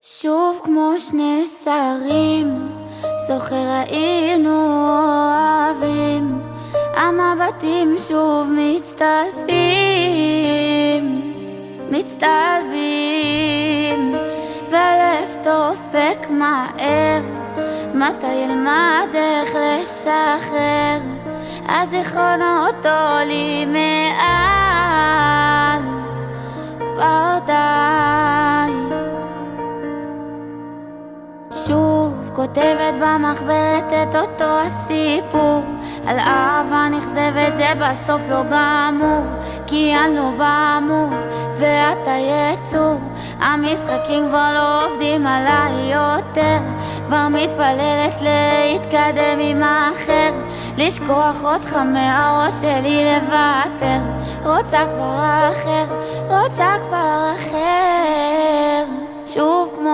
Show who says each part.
Speaker 1: שוב כמו שני שרים, זוכר היינו אוהבים, המבטים שוב מצטלבים, והלב דופק מהר, מתי ילמד איך לשחרר, הזיכרונות עולים מעל, כבר די. שוב כותבת במחברת את אותו הסיפור, על אהבה נכזבת, זה בסוף לא גמור, כי אני לא בעמוד ואתה יצור, המשחקים כבר לא עובדים עליי יותר, כבר מתפללת להתקדם עם האחר, לשכוח אותך מהראש שלי לוותר, רוצה כבר אחר, רוצה כבר אחר. שוב כמו